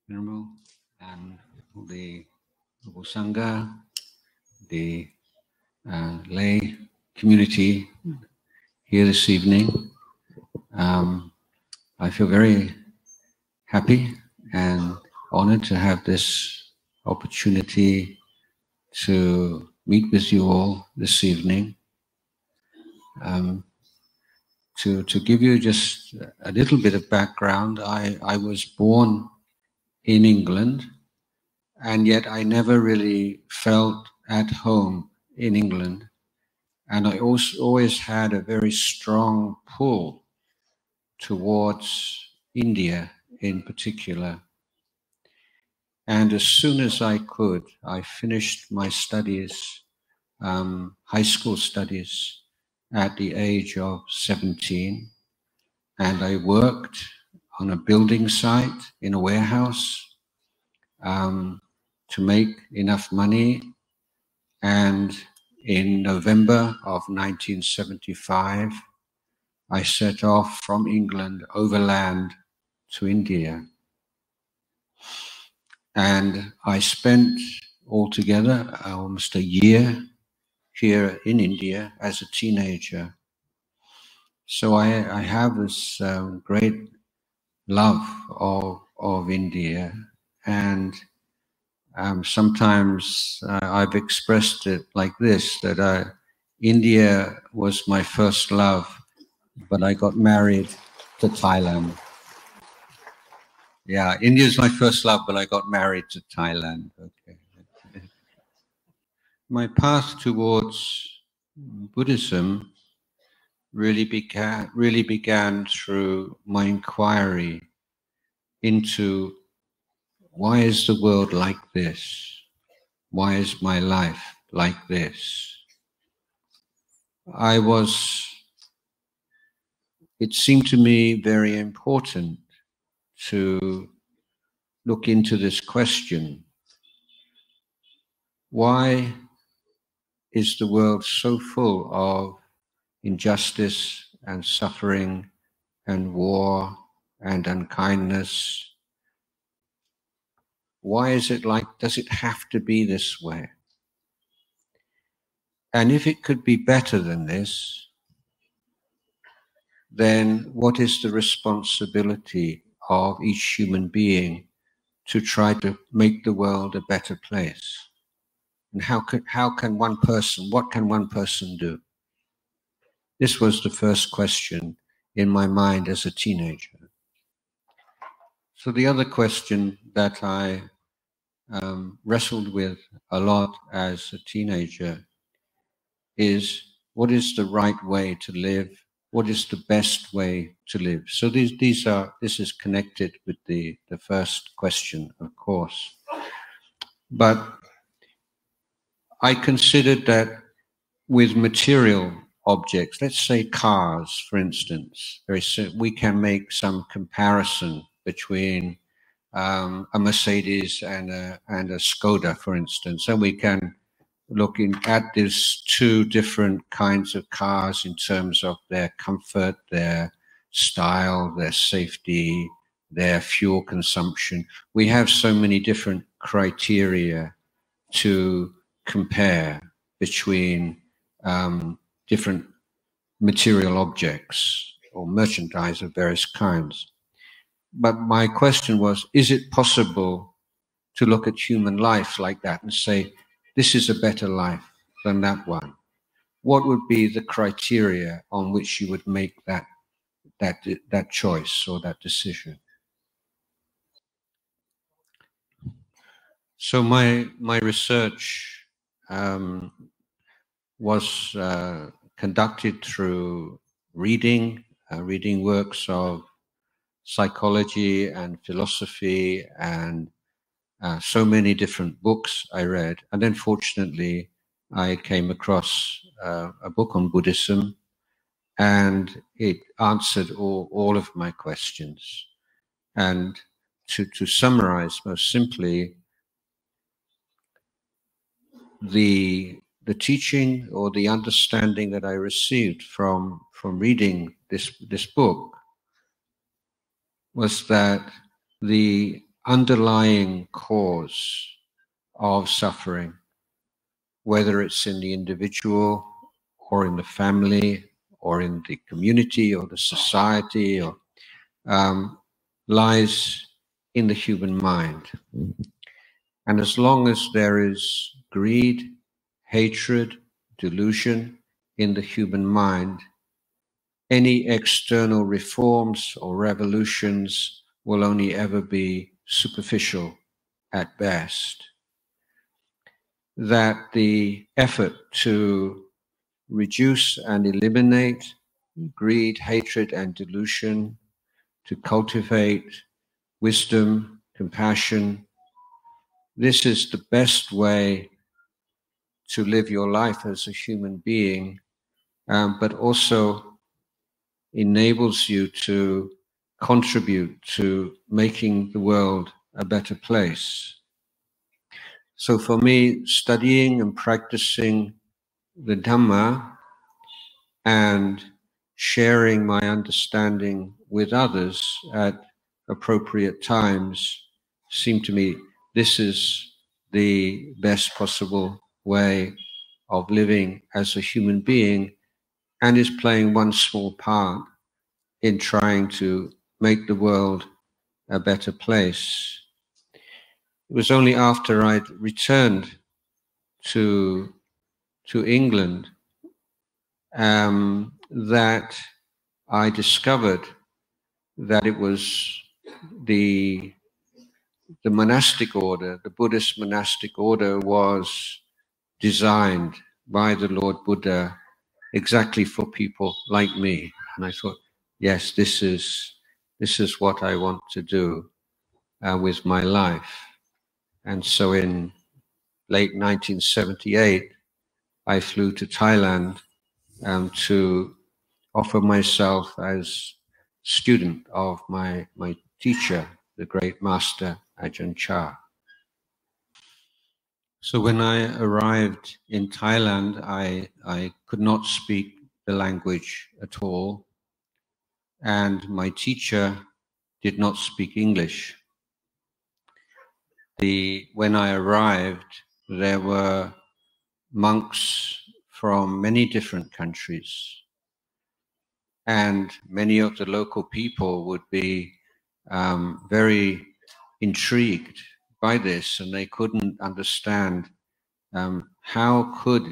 Venerable, and the Upasanga, the lay community here this evening. I feel very happy and honored to have this opportunity to meet with you all this evening. To give you just a little bit of background, I was born in England, and yet I never really felt at home in England. And I also always had a very strong pull towards India in particular. And as soon as I could, I finished my studies, high school studies, at the age of 17. And I worked on a building site in a warehouse to make enough money. And in November of 1975, I set off from England overland to India. And I spent altogether almost a year here in India as a teenager. So I have this great love of India, and sometimes I've expressed it like this, that India was my first love, but I got married to Thailand. Yeah, India is my first love, but I got married to Thailand. Okay. My path towards Buddhism really began through my inquiry into why is the world like this? Why is my life like this? It seemed to me very important to look into this question. Why is the world so full of injustice and suffering and war and unkindness? Why is it like, does it have to be this way? And if it could be better than this, then what is the responsibility of each human being to try to make the world a better place? And what can one person do? This was the first question in my mind as a teenager. So the other question that I wrestled with a lot as a teenager is, what is the right way to live? What is the best way to live? So this is connected with the first question, of course. But I considered that with material objects, let's say cars, for instance, we can make some comparison between a Mercedes and a Skoda, for instance, and we can look at these two different kinds of cars in terms of their comfort, their style, their safety, their fuel consumption. We have so many different criteria to compare between different material objects or merchandise of various kinds. But my question was, is it possible to look at human life like that and say, this is a better life than that one? What would be the criteria on which you would make that choice or that decision? So my research was conducted through reading works of psychology and philosophy, and so many different books I read. And then fortunately, I came across a book on Buddhism, and it answered all of my questions. And to summarize most simply, the teaching or the understanding that I received from reading this book was that the underlying cause of suffering, whether it's in the individual or in the family or in the community or the society, or lies in the human mind. And as long as there is greed, hatred, delusion in the human mind, any external reforms or revolutions will only ever be superficial at best. That the effort to reduce and eliminate greed, hatred, and delusion, to cultivate wisdom, compassion, this is the best way to live your life as a human being, but also enables you to contribute to making the world a better place. So for me, studying and practicing the Dhamma and sharing my understanding with others at appropriate times seem to me this is the best possible way of living as a human being, and is playing one small part in trying to make the world a better place. It was only after I'd returned to England that I discovered that it was the monastic order, the Buddhist monastic order, was designed by the Lord Buddha exactly for people like me. And I thought, yes, this is what I want to do with my life. And so in late 1978, I flew to Thailand to offer myself as student of my teacher, the great master Ajahn. So when I arrived in Thailand, I could not speak the language at all, and my teacher did not speak English. When I arrived, there were monks from many different countries, and many of the local people would be very intrigued by this, and they couldn't understand how could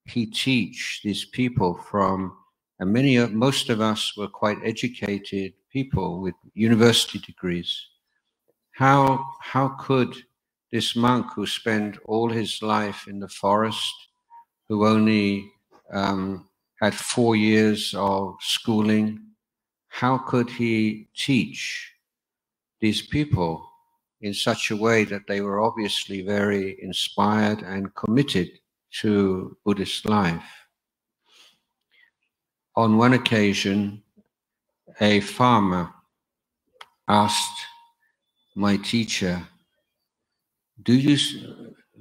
he teach these people from, and most of us were quite educated people with university degrees. How could this monk who spent all his life in the forest, who only had 4 years of schooling, how could he teach these people in such a way that they were obviously very inspired and committed to Buddhist life? On one occasion, a farmer asked my teacher,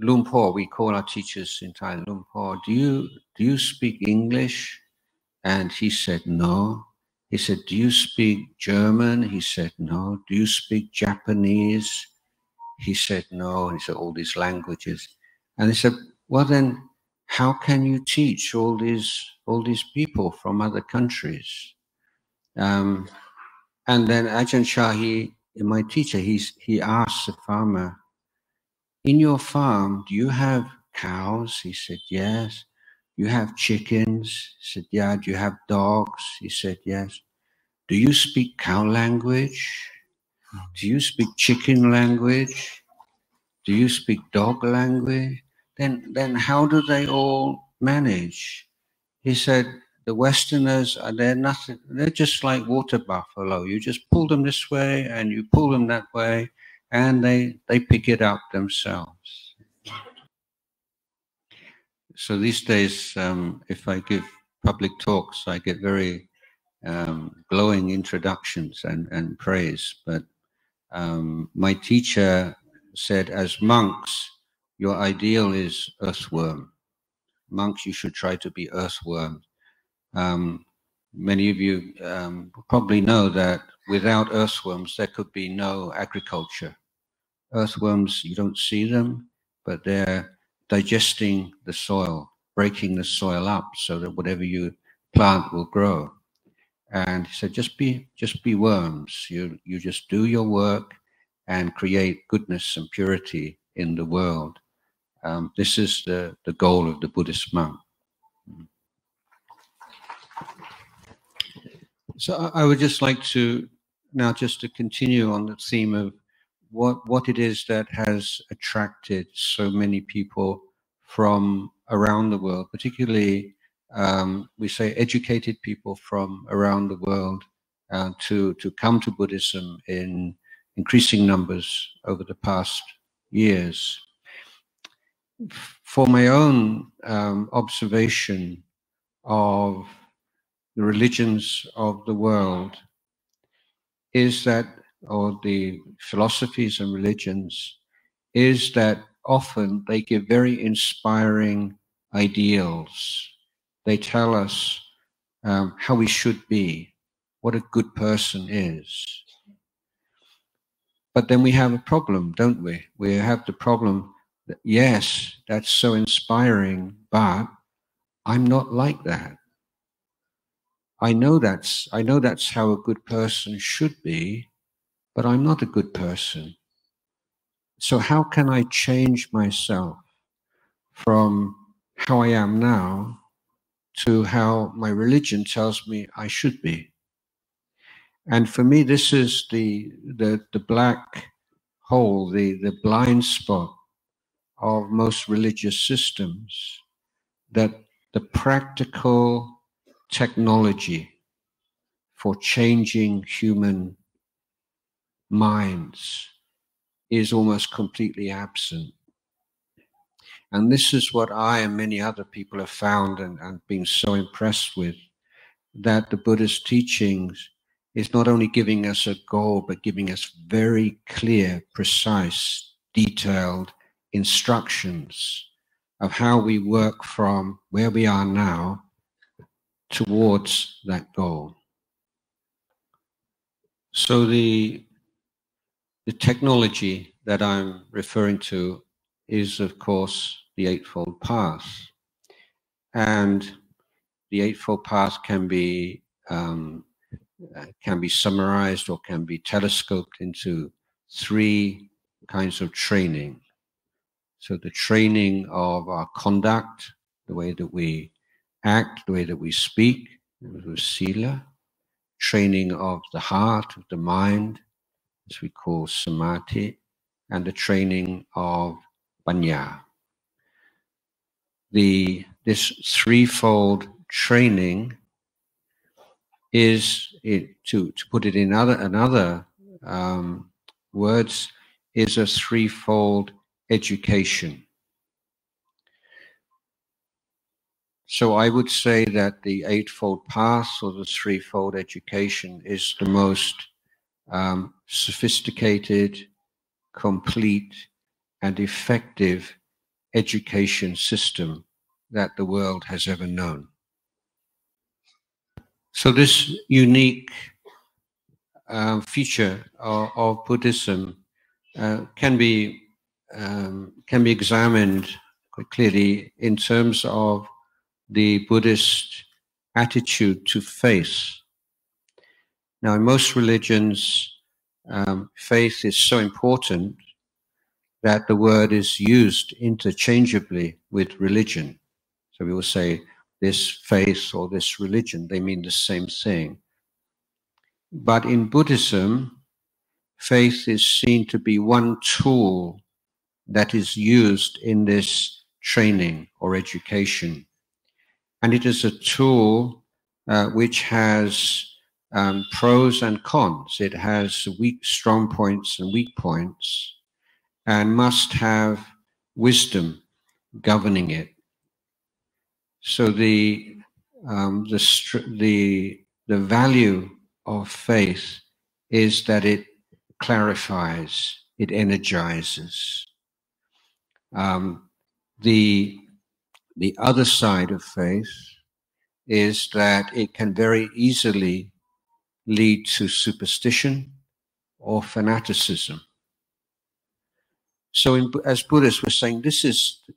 Lumpur, we call our teachers in Thailand, Lumpur, do you speak English? And he said, no. He said, do you speak German? He said, no. Do you speak Japanese? He said, no. And he said, all these languages. And he said, well then, how can you teach all these people from other countries? And then Ajahn Chah, my teacher, he asked the farmer, in your farm, do you have cows? He said, yes. You have chickens? He said, yeah. Do you have dogs? He said, yes. Do you speak cow language? Do you speak chicken language? Do you speak dog language? Then how do they all manage? He said, the Westerners, they're nothing. They're just like water buffalo. You just pull them this way and you pull them that way, and they pick it up themselves. So these days, if I give public talks, I get very glowing introductions and praise. But my teacher said, as monks, your ideal is earthworm. Monks, you should try to be earthworms. Many of you probably know that without earthworms, there could be no agriculture. Earthworms, you don't see them, but they're digesting the soil, breaking the soil up so that whatever you plant will grow. And he said, just be worms. You just do your work and create goodness and purity in the world. This is the goal of the Buddhist monk. So I would just like to now just to continue on the theme of what it is that has attracted so many people from around the world, particularly we say educated people from around the world to come to Buddhism in increasing numbers over the past years. For my own observation of the religions of the world is that, or the philosophies and religions, is that often they give very inspiring ideals. They tell us how we should be, what a good person is. But then we have a problem, don't we? We have the problem that, yes, that's so inspiring, but I'm not like that. I know that's how a good person should be, but I'm not a good person. So how can I change myself from how I am now to how my religion tells me I should be? And for me, this is the black hole, the blind spot of most religious systems, that the practical technology for changing human minds is almost completely absent. And this is what I and many other people have found and been so impressed with, that the Buddhist teachings is not only giving us a goal, but giving us very clear, precise, detailed instructions of how we work from where we are now towards that goal. So the technology that I'm referring to is, of course, the Eightfold Path. And the Eightfold Path can be summarized or can be telescoped into three kinds of training. So the training of our conduct, the way that we act, the way that we speak, with sila. Training of the heart, of the mind, as we call samadhi, and the training of panya. This threefold training is, to put it in another words, is a threefold education. So I would say that the Eightfold Path, or the threefold education, is the most sophisticated, complete, and effective education system that the world has ever known. So this unique feature of Buddhism can be examined quite clearly in terms of the Buddhist attitude to faith. Now, in most religions, faith is so important that the word is used interchangeably with religion. So we will say this faith or this religion, they mean the same thing. But in Buddhism, faith is seen to be one tool that is used in this training or education. And it is a tool which has pros and cons. It has strong points and weak points, and must have wisdom governing it. So the value of faith is that it clarifies, it energizes. The other side of faith is that it can very easily lead to superstition or fanaticism. So as Buddhists, we're saying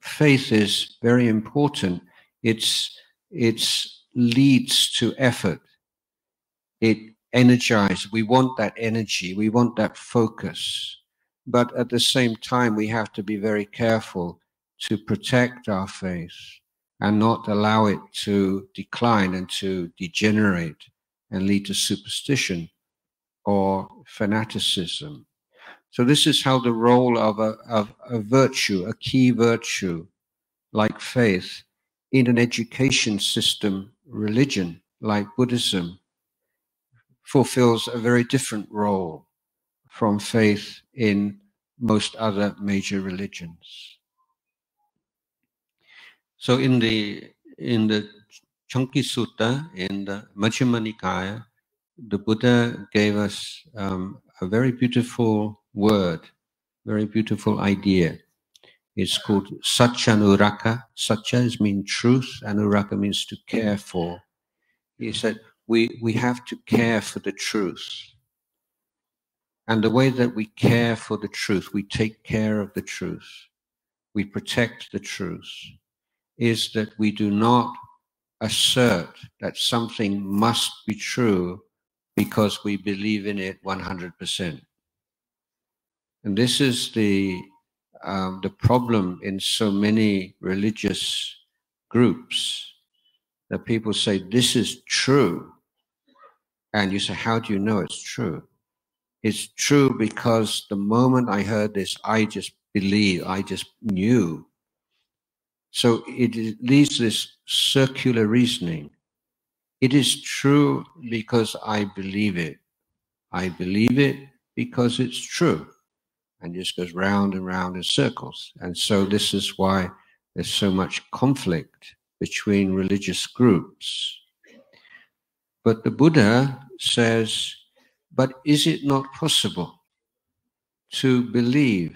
faith is very important. It leads to effort. It energizes. We want that energy. We want that focus. But at the same time, we have to be very careful to protect our faith and not allow it to decline and to degenerate and lead to superstition or fanaticism. So this is how the role of a virtue, a key virtue, like faith, in an education system, religion, like Buddhism, fulfills a very different role from faith in most other major religions. So in the Chunky Sutta, in the Majjhima Nikaya, the Buddha gave us a very beautiful word, very beautiful idea. It's called Satchanuraka. Satcha means truth, Anuraka means to care for. He said, we have to care for the truth. And the way that we care for the truth, we take care of the truth, we protect the truth, is that we do not assert that something must be true because we believe in it 100%. And this is the problem in so many religious groups, that people say, this is true. And you say, how do you know it's true? It's true because the moment I heard this, I just believed, I just knew. So it leads this circular reasoning. It is true because I believe it. I believe it because it's true. And just goes round and round in circles. And so this is why there's so much conflict between religious groups. But the Buddha says, but is it not possible to believe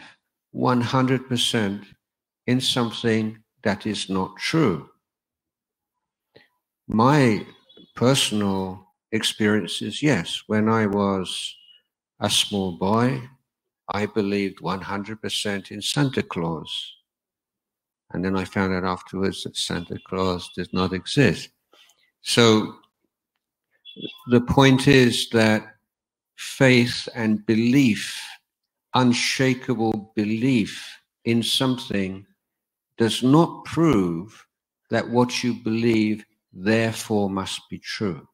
100% in something that is not true? My personal experience is, yes, when I was a small boy, I believed 100% in Santa Claus. And then I found out afterwards that Santa Claus does not exist. So the point is that faith and belief, unshakable belief in something, does not prove that what you believe therefore must be true.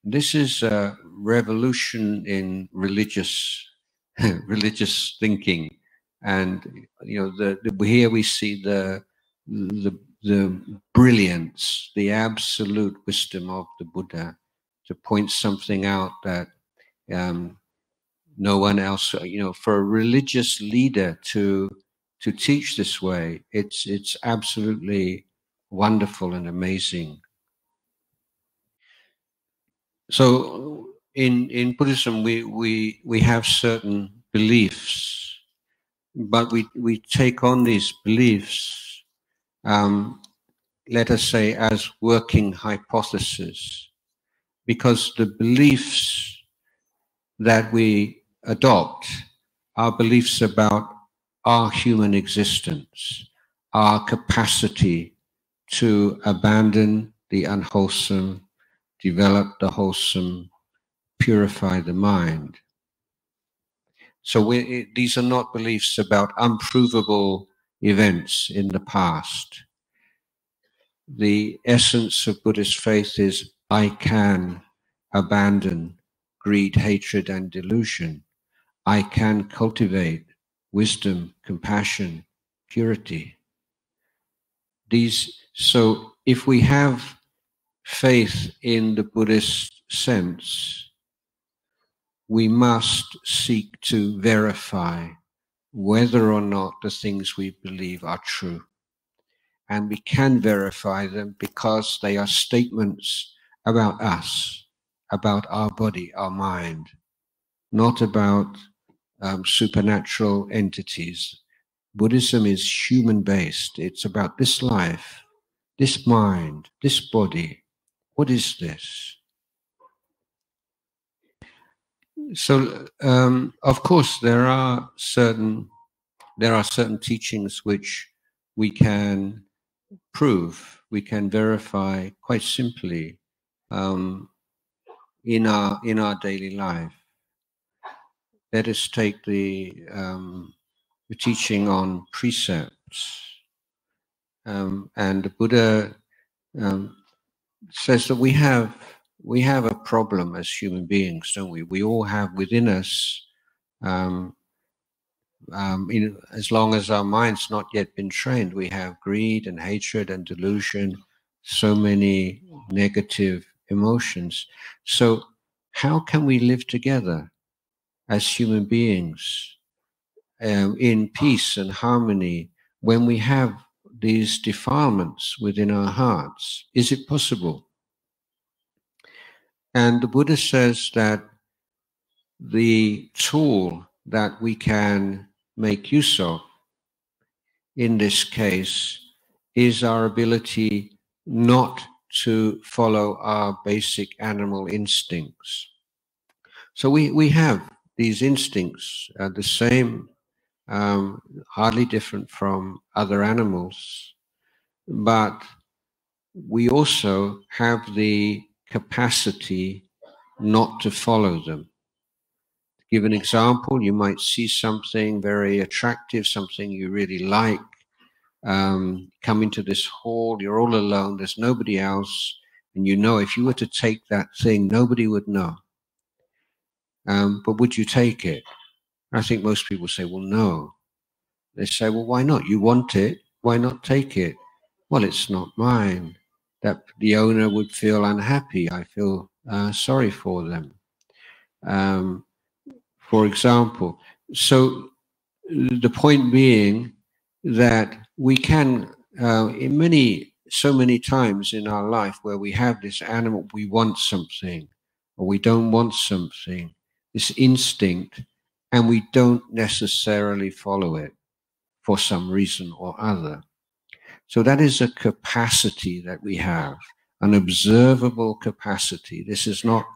This is a revolution in religious thinking, and here we see the brilliance, the absolute wisdom of the Buddha to point something out that no one else. For a religious leader to teach this way, it's absolutely wonderful and amazing. So in Buddhism, we have certain beliefs, but we take on these beliefs, let us say, as working hypotheses, because the beliefs that we adopt are beliefs about our human existence, our capacity to abandon the unwholesome, develop the wholesome, purify the mind. So these are not beliefs about unprovable events in the past. The essence of Buddhist faith is, I can abandon greed, hatred, and delusion. I can cultivate wisdom, compassion, purity. So if we have faith in the Buddhist sense, we must seek to verify whether or not the things we believe are true. And we can verify them because they are statements about us, about our body, our mind, not about supernatural entities. Buddhism is human-based. It's about this life, this mind, this body. What is this? So, of course, there are certain teachings which we can prove, we can verify quite simply in our daily life. Let us take the teaching on precepts, and the Buddha says that we have a problem as human beings, don't we? We all have within us, as long as our mind's not yet been trained, we have greed and hatred and delusion, so many negative emotions. So how can we live together as human beings in peace and harmony when we have these defilements within our hearts? Is it possible? And the Buddha says that the tool that we can make use of in this case is our ability not to follow our basic animal instincts. So we have these instincts, the same, hardly different from other animals, but we also have the capacity not to follow them. To give an example, you might see something very attractive, something you really like, come into this hall, you're all alone, there's nobody else, and you know if you were to take that thing, nobody would know. But would you take it? I think most people say, well, no. They say, well, why not? You want it, why not take it? Well, it's not mine. That the owner would feel unhappy. I feel sorry for them. For example, so the point being that we can, so many times in our life where we have this animal, we want something or we don't want something, this instinct, and we don't necessarily follow it for some reason or other. So that is a capacity that we have, an observable capacity. This is not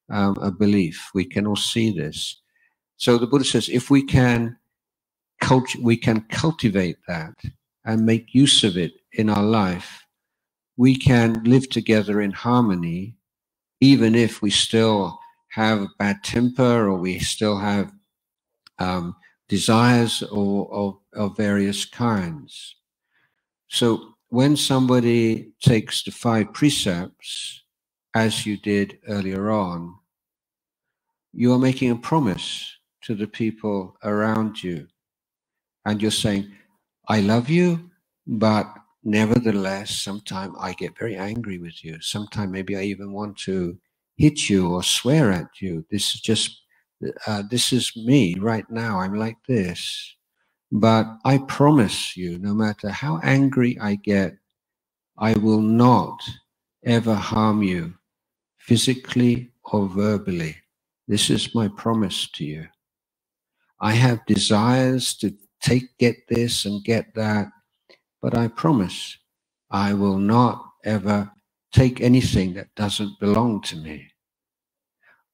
a belief. We can all see this. So the Buddha says, if we can cultivate that and make use of it in our life, we can live together in harmony, even if we still have a bad temper or we still have desires of various kinds. So when somebody takes the 5 precepts, as you did earlier on, you are making a promise to the people around you. And you're saying, I love you, but nevertheless, sometimes I get very angry with you. Sometimes maybe I even want to hit you or swear at you. This is just, this is me right now. I'm like this. But I promise you, no matter how angry I get, I will not ever harm you, physically or verbally. This is my promise to you. I have desires to get this and get that, but I promise I will not ever take anything that doesn't belong to me.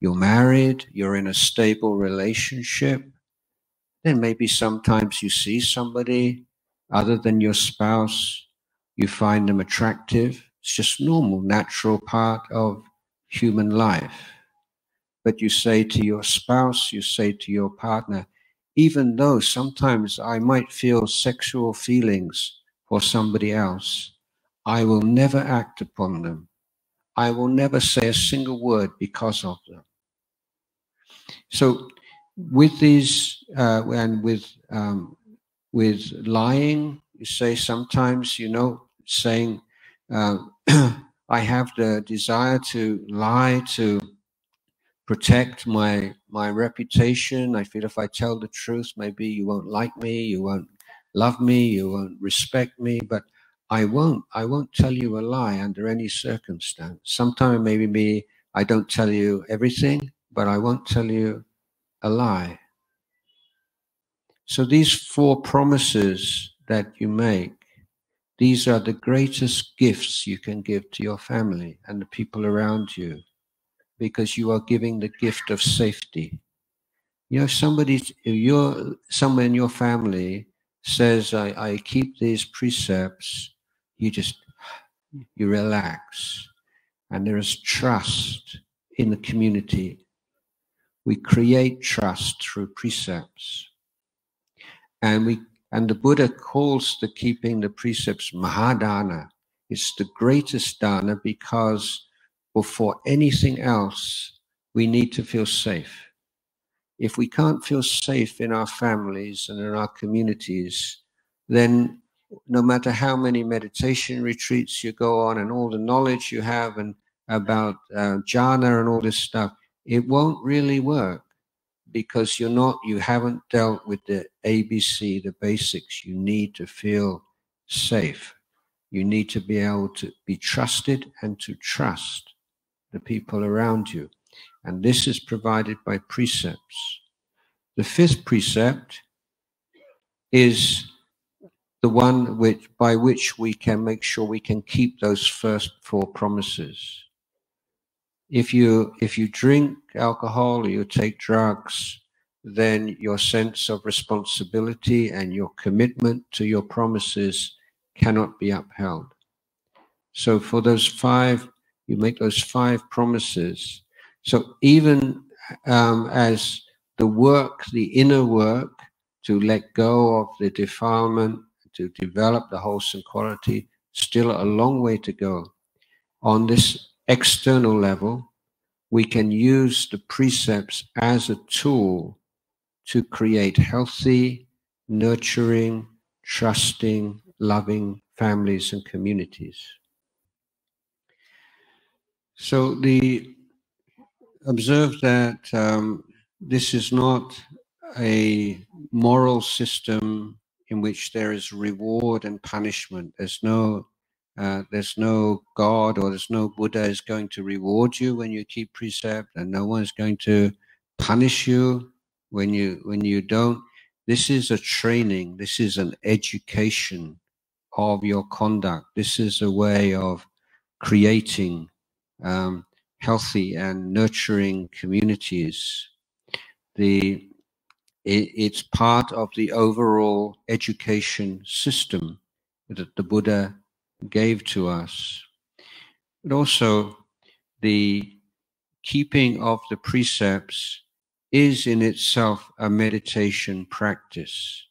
You're married, you're in a stable relationship, then maybe sometimes you see somebody other than your spouse, you find them attractive. It's just normal, natural part of human life. But you say to your spouse, you say to your partner, even though sometimes I might feel sexual feelings for somebody else, I will never act upon them. I will never say a single word because of them. So with these, and with lying, you say sometimes, saying, I have the desire to lie, to protect my reputation. I feel if I tell the truth, maybe you won't like me, you won't love me, you won't respect me, but I won't tell you a lie under any circumstance. Sometimes maybe I don't tell you everything, but I won't tell you a lie. So these 4 promises that you make, these are the greatest gifts you can give to your family and the people around you. because you are giving the gift of safety. You know, if you're someone in your family says, I keep these precepts, you relax. And there is trust in the community. We create trust through precepts. And the Buddha calls the keeping the precepts Mahadana. It's the greatest dana because before anything else, we need to feel safe. If we can't feel safe in our families and in our communities, then no matter how many meditation retreats you go on and all the knowledge you have and about jhana and all this stuff, it won't really work because you haven't dealt with the ABC, the basics. You need to feel safe. You need to be able to be trusted and to trust the people around you. And this is provided by precepts. The fifth precept is the one by which we can make sure we can keep those first four promises. If you drink alcohol or you take drugs, then your sense of responsibility and your commitment to your promises cannot be upheld. So for those five, you make those five promises. So even as the inner work to let go of the defilement, to develop the wholesome quality, still a long way to go. On this external level, we can use the precepts as a tool to create healthy, nurturing, trusting, loving families and communities. So observe that this is not a moral system in which there is reward and punishment. There's no God or there's no Buddha is going to reward you when you keep precept, and no one is going to punish you when you don't. This is a training. This is an education of your conduct. This is a way of creating healthy and nurturing communities. It's part of the overall education system that the Buddha gave to us. But also, the keeping of the precepts is in itself a meditation practice.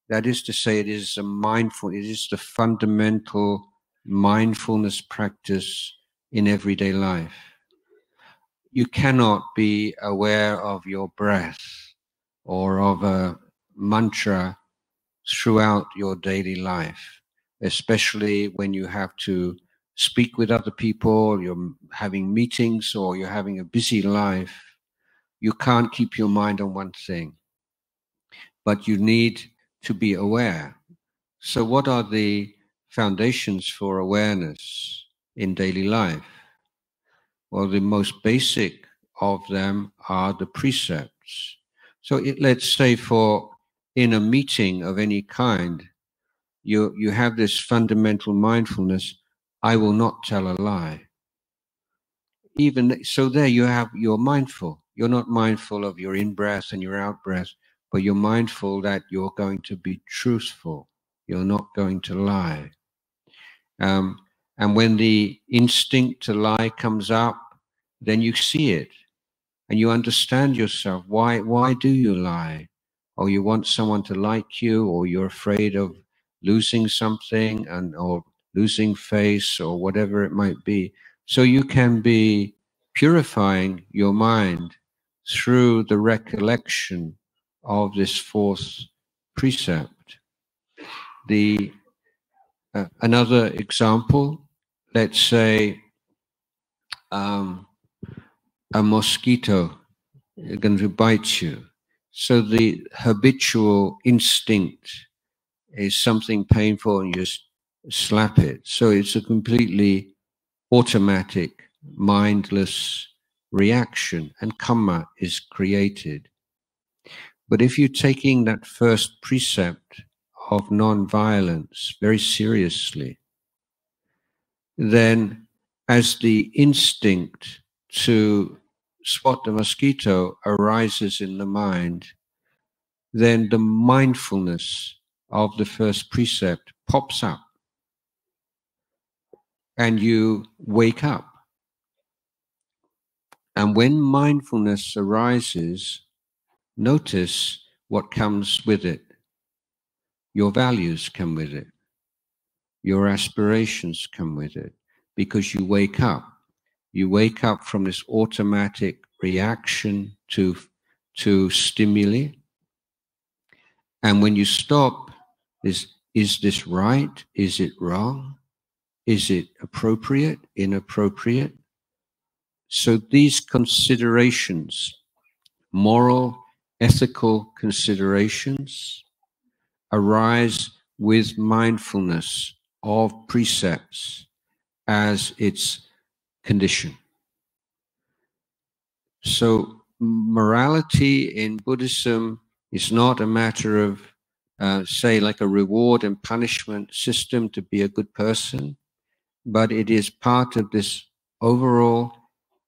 That is to say, it is the fundamental mindfulness practice in everyday life. You cannot be aware of your breath or of a mantra throughout your daily life, especially when you have to speak with other people, you're having meetings, or you're having a busy life. You can't keep your mind on one thing, but you need to be aware. So what are the foundations for awareness in daily life? Well, the most basic of them are the precepts. So let's say in a meeting of any kind, you have this fundamental mindfulness, I will not tell a lie. Even so there you're mindful. You're not mindful of your in-breath and your out-breath, but you're mindful that you're going to be truthful. You're not going to lie. And when the instinct to lie comes up, then you see it and you understand yourself. Why do you lie? Or you want someone to like you, or you're afraid of losing something or losing face or whatever it might be. So you can be purifying your mind through the recollection of this fourth precept. Another example, let's say a mosquito is going to bite you. So the habitual instinct is something painful and you just slap it. So it's a completely automatic, mindless reaction, and karma is created. But if you're taking that first precept of non-violence very seriously, then as the instinct to spot the mosquito arises in the mind, then the mindfulness of the first precept pops up and you wake up. And when mindfulness arises, notice what comes with it. Your values come with it. Your aspirations come with it, because you wake up. You wake up from this automatic reaction to stimuli. And when you stop, is this right? Is it wrong? Is it appropriate? Inappropriate? So these considerations, moral, ethical considerations, arise with mindfulness of precepts as its condition. So morality in Buddhism is not a matter of, say, like a reward and punishment system to be a good person, but it is part of this overall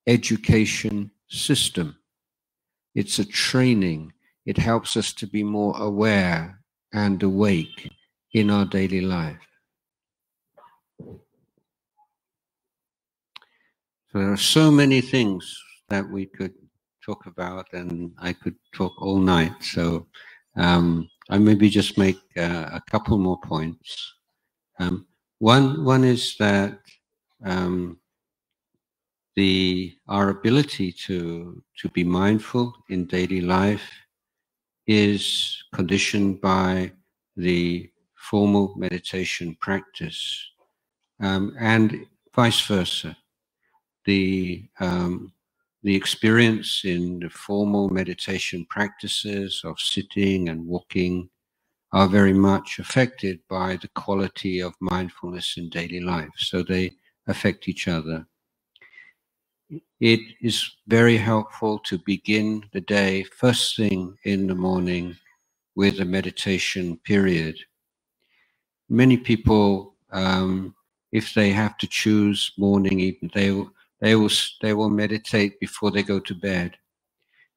education system. It's a training. It helps us to be more aware and awake in our daily life. So there are so many things that we could talk about, and I could talk all night. So I maybe just make a couple more points. One is that our ability to be mindful in daily life is conditioned by the formal meditation practice, and vice versa. The experience in the formal meditation practices of sitting and walking are very much affected by the quality of mindfulness in daily life. So they affect each other. It is very helpful to begin the day first thing in the morning with a meditation period. Many people, if they have to choose morning, evening, they will meditate before they go to bed.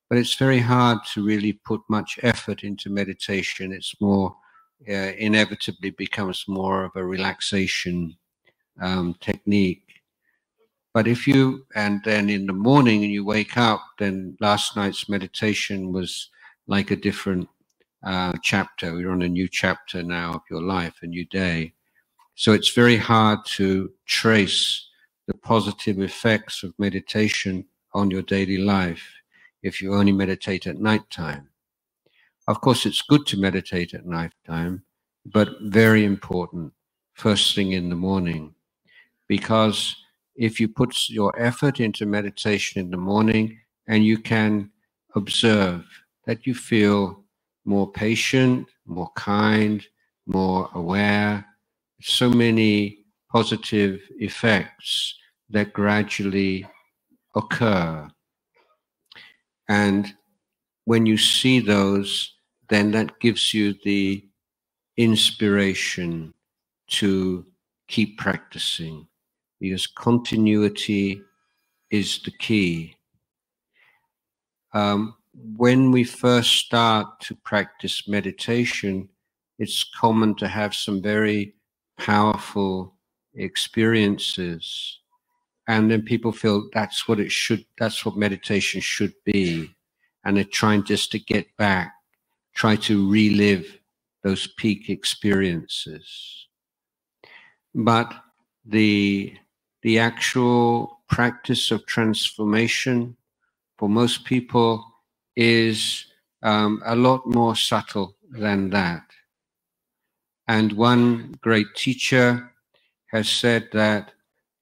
But it's very hard to really put much effort into meditation. It's more, inevitably becomes more of a relaxation technique. But if you, and then in the morning and you wake up, then last night's meditation was like a different chapter. You're on a new chapter now of your life, a new day. So it's very hard to trace the positive effects of meditation on your daily life if you only meditate at nighttime. Of course, it's good to meditate at nighttime, but very important first thing in the morning, because if you put your effort into meditation in the morning and you can observe that you feel more patient, more kind, more aware, so many positive effects that gradually occur. And when you see those, then that gives you the inspiration to keep practicing, because continuity is the key. When we first start to practice meditation, it's common to have some very powerful experiences, and then people feel that's what it should, that's what meditation should be, and they're trying just to get back, try to relive those peak experiences. But the actual practice of transformation for most people is a lot more subtle than that. And one great teacher has said that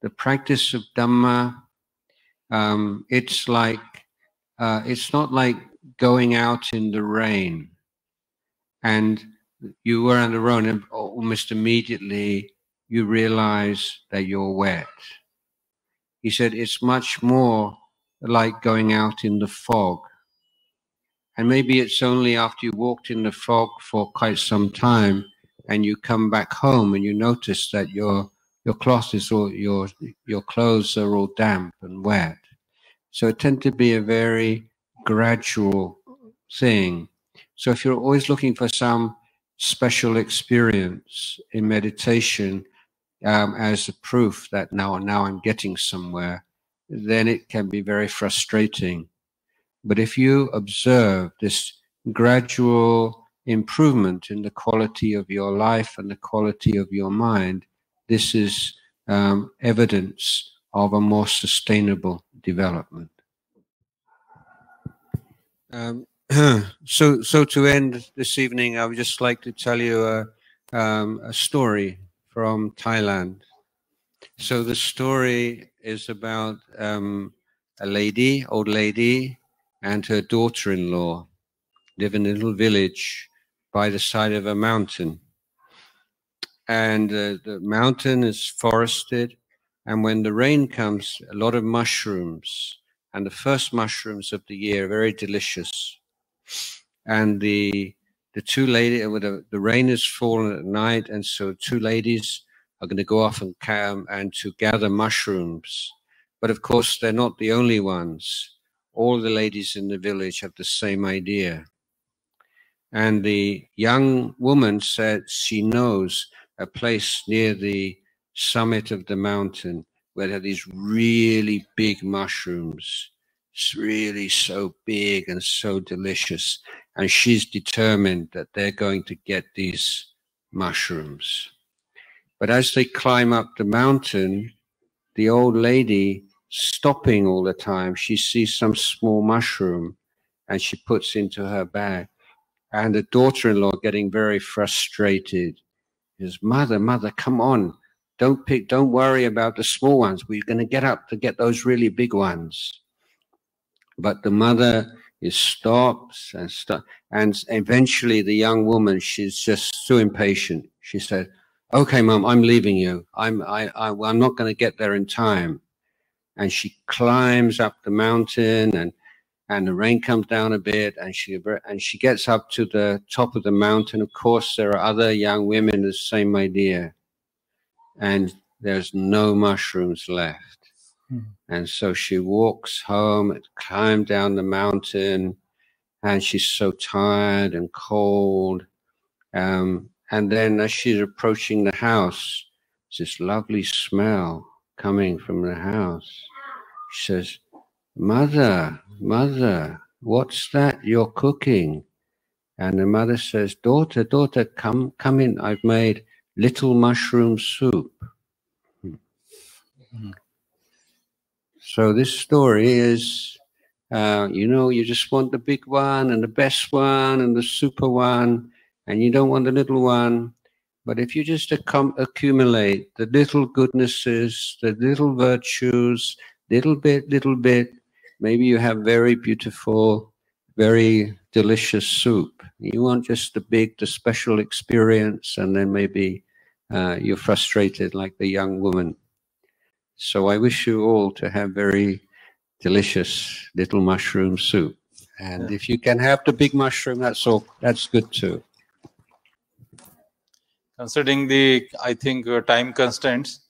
the practice of Dhamma, it's not like going out in the rain and you were on the road and almost immediately you realize that you're wet. He said it's much more like going out in the fog. And maybe it's only after you walked in the fog for quite some time and you come back home and you notice that your cloth is all, your clothes are all damp and wet. So it tends to be a very gradual thing. So if you're always looking for some special experience in meditation as a proof that now I'm getting somewhere, then it can be very frustrating. But if you observe this gradual improvement in the quality of your life and the quality of your mind, this is evidence of a more sustainable development. So to end this evening, I would just like to tell you a story from Thailand. So the story is about a lady, old lady, and her daughter-in-law live in a little village by the side of a mountain. And the mountain is forested, and when the rain comes, a lot of mushrooms, and the first mushrooms of the year, very delicious. And the two ladies, the rain has fallen at night, and so two ladies are going to go off and to gather mushrooms. But of course, they're not the only ones. All the ladies in the village have the same idea. And the young woman said she knows a place near the summit of the mountain where there are these really big mushrooms. It's really so big and so delicious. And she's determined that they're going to get these mushrooms. But as they climb up the mountain, the old lady stopping all the time, she sees some small mushroom and she puts into her bag. And the daughter-in-law getting very frustrated. Says, Mother, come on. Don't worry about the small ones. We're going to get up to get those really big ones. But the mother stops and eventually the young woman, she's just so impatient. She said, okay, Mom, I'm leaving you. I'm not going to get there in time. And she climbs up the mountain and the rain comes down a bit, and she gets up to the top of the mountain. Of course, there are other young women with the same idea, and there's no mushrooms left. And so she walks home, climbs down the mountain, and she's so tired and cold. And then as she's approaching the house, there's this lovely smell coming from the house. She says, Mother, what's that you're cooking? And the mother says, Daughter, come in. I've made little mushroom soup. So this story is, you just want the big one and the best one and the super one, and you don't want the little one. But if you just accumulate the little goodnesses, the little virtues, little bit, maybe you have very beautiful, very delicious soup. You want just the special experience, and then maybe you're frustrated like the young woman. So I wish you all to have very delicious little mushroom soup. And if you can have the big mushroom, that's good too. Considering the, I think, time constraints,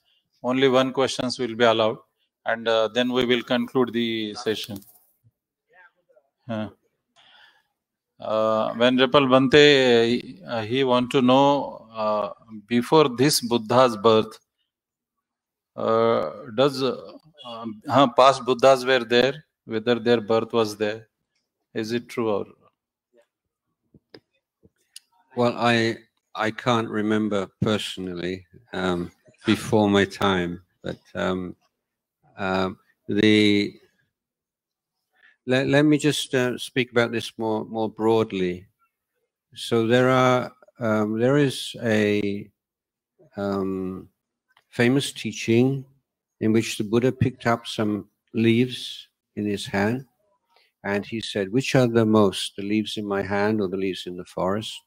only one questions will be allowed, and then we will conclude the session. Venerable Bhante, he want to know, before this Buddha's birth, does past Buddhas were there, whether their birth was there? Is it true? Or? Well, I can't remember personally before my time, but let me just speak about this more broadly. So there is a famous teaching in which the Buddha picked up some leaves in his hand, and he said, "Which are the leaves in my hand or the leaves in the forest?"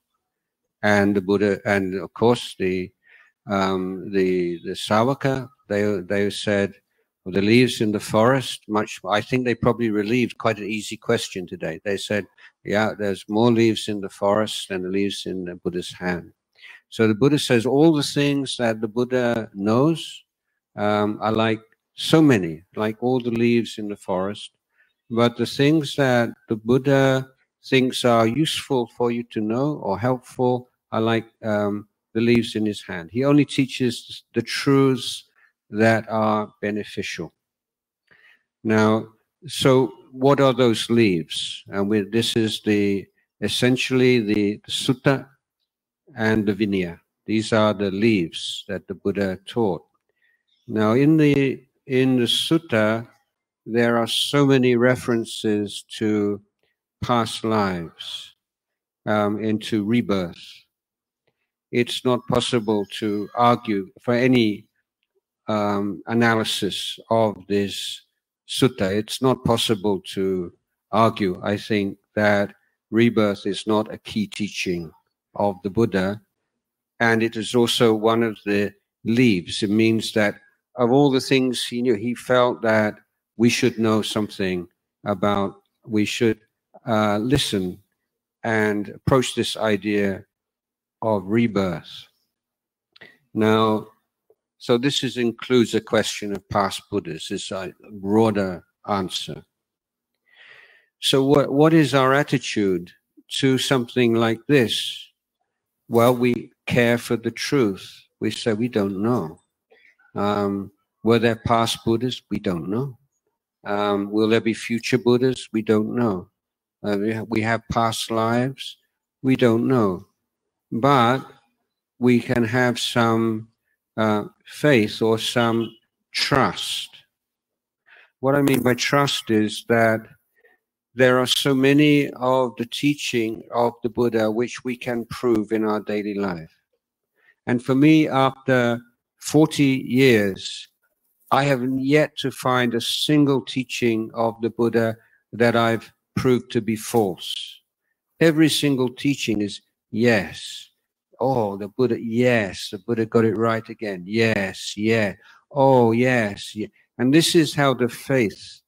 And the Buddha, and of course the Savaka, they said, well, the leaves in the forest. I think they probably relieved quite an easy question today. They said, yeah, there's more leaves in the forest than the leaves in the Buddha's hand. So the Buddha says all the things that the Buddha knows are like so many, like all the leaves in the forest. but the things that the Buddha thinks are useful for you to know or helpful are like the leaves in his hand. He only teaches the truths that are beneficial. Now, so what are those leaves? And this is essentially the sutta and the vinaya. These are the leaves that the Buddha taught. Now, in the sutta, there are so many references to past lives, into rebirth. It's not possible to argue for any analysis of this sutta. It's not possible to argue, I think, that rebirth is not a key teaching of the Buddha, and it is also one of the leaves. It means that of all the things he knew, he felt that we should know something about, we should listen and approach this idea of rebirth. Now, so this includes a question of past Buddhas. It's a broader answer. So what is our attitude to something like this? Well, we care for the truth. We say we don't know. Were there past Buddhas? We don't know. Will there be future Buddhas? We don't know. We have past lives? We don't know. But we can have some faith or some trust. What I mean by trust is that there are so many of the teaching of the Buddha which we can prove in our daily life. And for me, after 40 years, I have yet to find a single teaching of the Buddha that I've proved to be false. Every single teaching is yes. Oh, the Buddha, yes, the Buddha got it right again. Yes, yeah. Oh, yes, yeah. And this is how the faith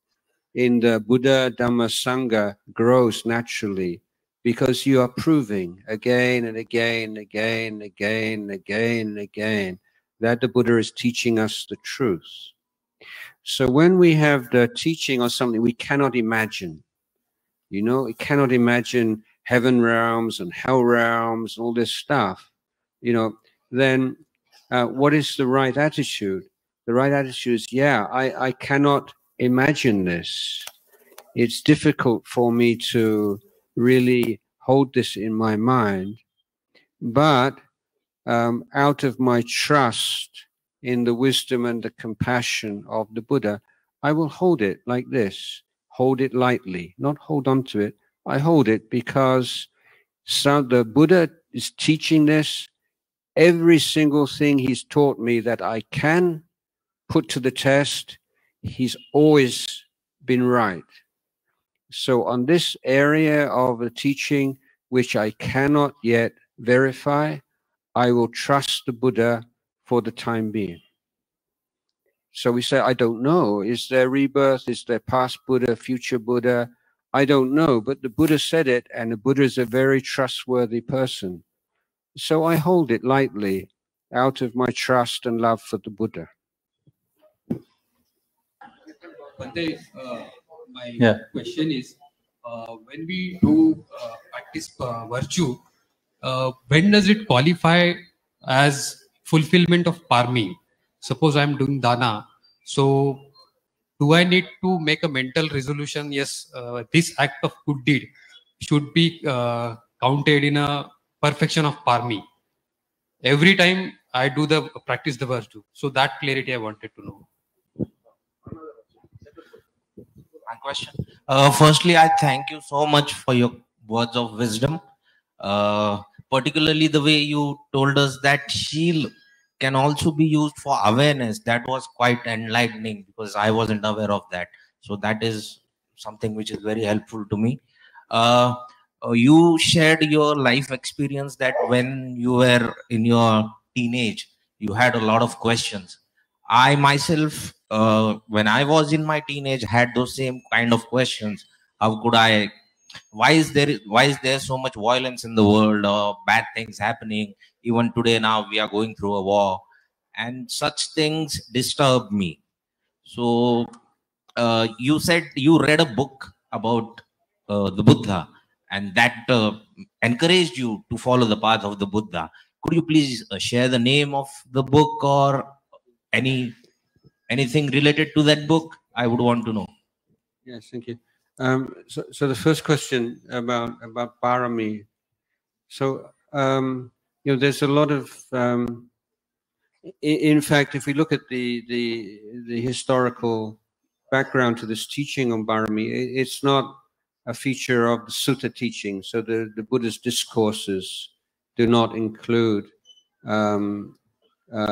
in the Buddha, Dhamma, Sangha grows naturally, because you are proving again and again and again and again and again and again that the Buddha is teaching us the truth. So when we have the teaching or something we cannot imagine, you know, we cannot imagine heaven realms and hell realms, all this stuff, you know, then what is the right attitude? The right attitude is, yeah, I cannot imagine this. It's difficult for me to really hold this in my mind, but out of my trust in the wisdom and the compassion of the Buddha, I will hold it like this, hold it lightly, not hold on to it. I hold it because the Buddha is teaching this. Every single thing he's taught me that I can put to the test, he's always been right. So on this area of the teaching, which I cannot yet verify, I will trust the Buddha for the time being. So we say, I don't know. Is there rebirth? Is there past Buddha, future Buddha? I don't know. But the Buddha said it, and the Buddha is a very trustworthy person. So I hold it lightly out of my trust and love for the Buddha. Bante, my question is, when we do practice virtue, when does it qualify as fulfillment of parmi? Suppose I'm doing dana, so do I need to make a mental resolution? Yes, this act of good deed should be counted in a perfection of parmi. Every time I do practice the virtue. So that clarity I wanted to know. My question. Firstly, I thank you so much for your words of wisdom. Particularly the way you told us that shield can also be used for awareness. That was quite enlightening because I wasn't aware of that. So that is something which is very helpful to me. You shared your life experience that when you were in your teenage, you had a lot of questions. I myself, when I was in my teenage, had those same kind of questions. How could I? Why is there so much violence in the world, or bad things happening? Even today, now we are going through a war, and such things disturb me. So you said you read a book about the Buddha, and that encouraged you to follow the path of the Buddha. Could you please share the name of the book or anything related to that book? I would want to know. Yes, thank you. So the first question about Bharami. So there's a lot of in fact, if we look at the historical background to this teaching on Bharami, it's not a feature of the Sutta teaching. So the Buddha's discourses do not include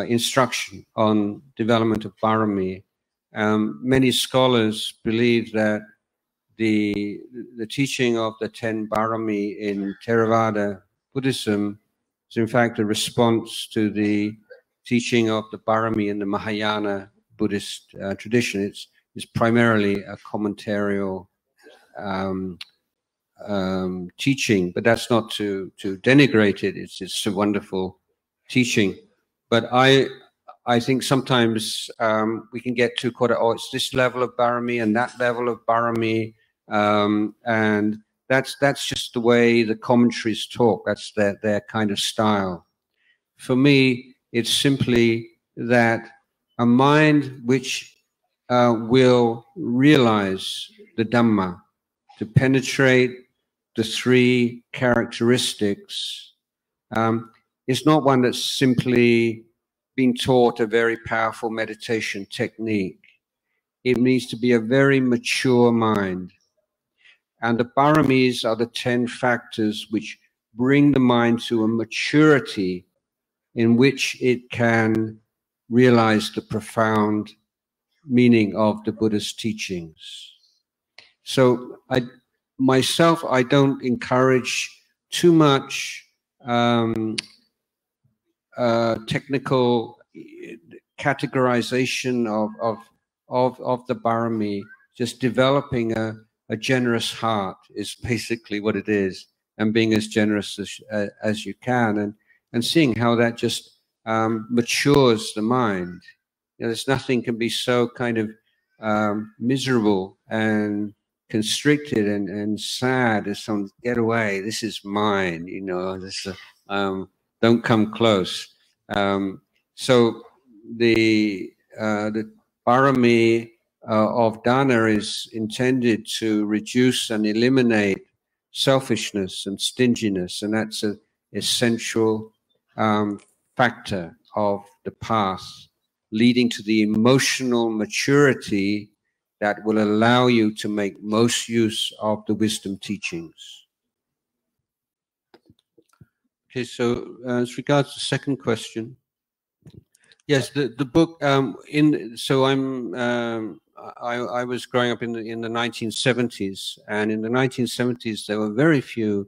instruction on development of Bharami. Many scholars believe that the teaching of the 10 Bharami in Theravada Buddhism is in fact a response to the teaching of the Bharami in the Mahayana Buddhist tradition. It's primarily a commentarial teaching, but that's not to denigrate it. It's a wonderful teaching. But I think sometimes we can get too caught up, oh, it's this level of Bharami and that level of Bharami, and that's just the way the commentaries talk. That's their kind of style. For me, it's simply that a mind which will realize the Dhamma, to penetrate the three characteristics, is not one that's simply been taught a very powerful meditation technique. It needs to be a very mature mind. And the Bharamis are the 10 factors which bring the mind to a maturity in which it can realize the profound meaning of the Buddha's teachings. So I don't encourage too much technical categorization of the Bharami. Just developing a generous heart is basically what it is, and being as generous as you can, and seeing how that just matures the mind. There's nothing can be so kind of miserable and constricted and sad as some get away. This is mine, this don't come close. So the Bharami of Dana is intended to reduce and eliminate selfishness and stinginess, and that's an essential factor of the path leading to the emotional maturity that will allow you to make most use of the wisdom teachings. Okay, so as regards the second question, yes, the book. I was growing up in the 1970s, and in the 1970s there were very few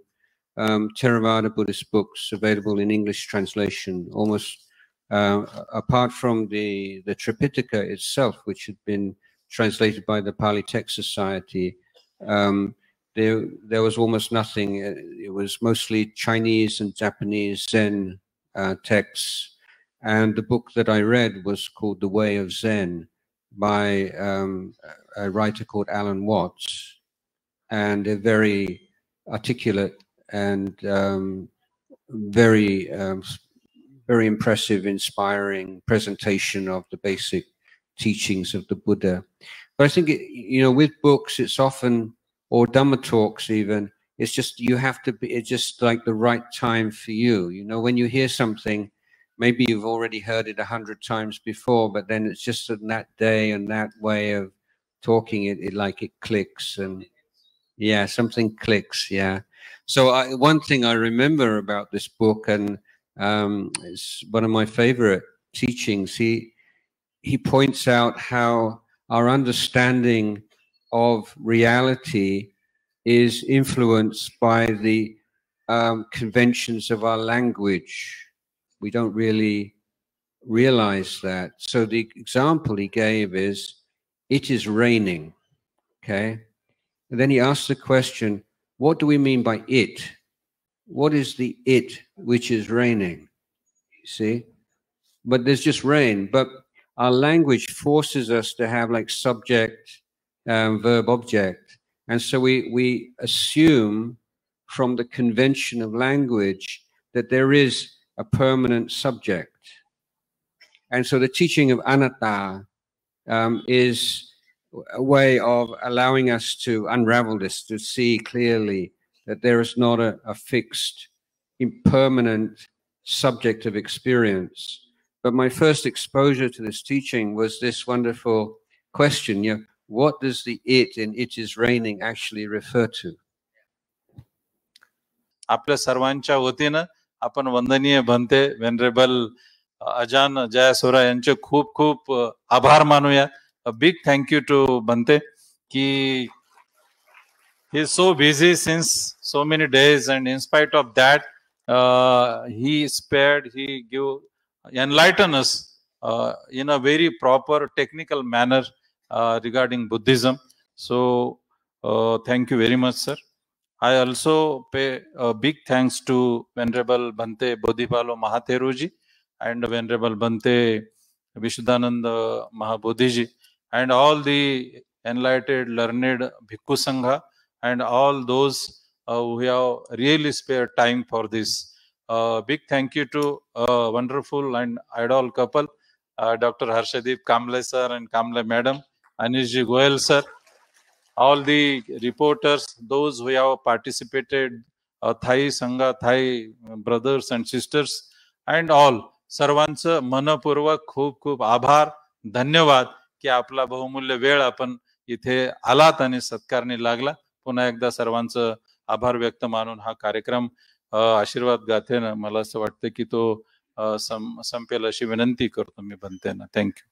Theravada Buddhist books available in English translation. Almost apart from the Tripitaka itself, which had been translated by the Pali Text Society, there was almost nothing. It was mostly Chinese and Japanese Zen texts. And the book that I read was called The Way of Zen by a writer called Alan Watts, and a very articulate and very impressive, inspiring presentation of the basic teachings of the Buddha. But I think, with books, it's often, or Dhamma talks even, it's just, it's just like the right time for you. When you hear something, maybe you've already heard it 100 times before, but then it's just in that day and that way of talking, it clicks, and yeah, something clicks, yeah. So one thing I remember about this book, and it's one of my favorite teachings, he points out how our understanding of reality is influenced by the conventions of our language. We don't really realize that. So the example he gave is, it is raining, okay? And then he asked the question, what do we mean by it? What is the it which is raining? You see? But there's just rain. But our language forces us to have like subject, verb, object. And so we assume from the convention of language that there is a permanent subject. And so the teaching of anatta is a way of allowing us to unravel this, to see clearly that there is not a fixed, impermanent subject of experience. But my first exposure to this teaching was this wonderful question, you know, what does the it in it is raining actually refer to? आपल्या सर्वांच्या वतीनं आपण वंदनीय Bhante venerable अजान जयासोरा यांचे खूप खूप आभार मानूया. A big thank you to Bhante ki he is so busy since so many days, and in spite of that he spared, he enlighten us in a very proper technical manner regarding Buddhism. So thank you very much, sir. I also pay a big thanks to Venerable Bhante Bodhipalo Mahatheruji and Venerable Bhante Vishuddhananda Mahabodhiji and all the enlightened, learned Bhikkhu Sangha and all those who have really spared time for this. Big thank you to a wonderful and idol couple, Dr. Harshadip Kamble sir and Kamble madam, Anishji Goyal sir, all the reporters, those who have participated, Thai Sangha, Thai brothers and sisters, and all. सर्वांचं मनपूर्वक खूप खूप आभार, धन्यवाद की आपला बहुमूल्य वेळ आपण इथे आलात आणि सत्कारणी लागला. पुन्हा एकदा सर्वांचं आभार व्यक्त मानून हा कार्यक्रम आशीर्वाद गाथेनं मला असं वाटतं की तो संपेल अशी विनंती करतो मी बनतेना. थँक्यू.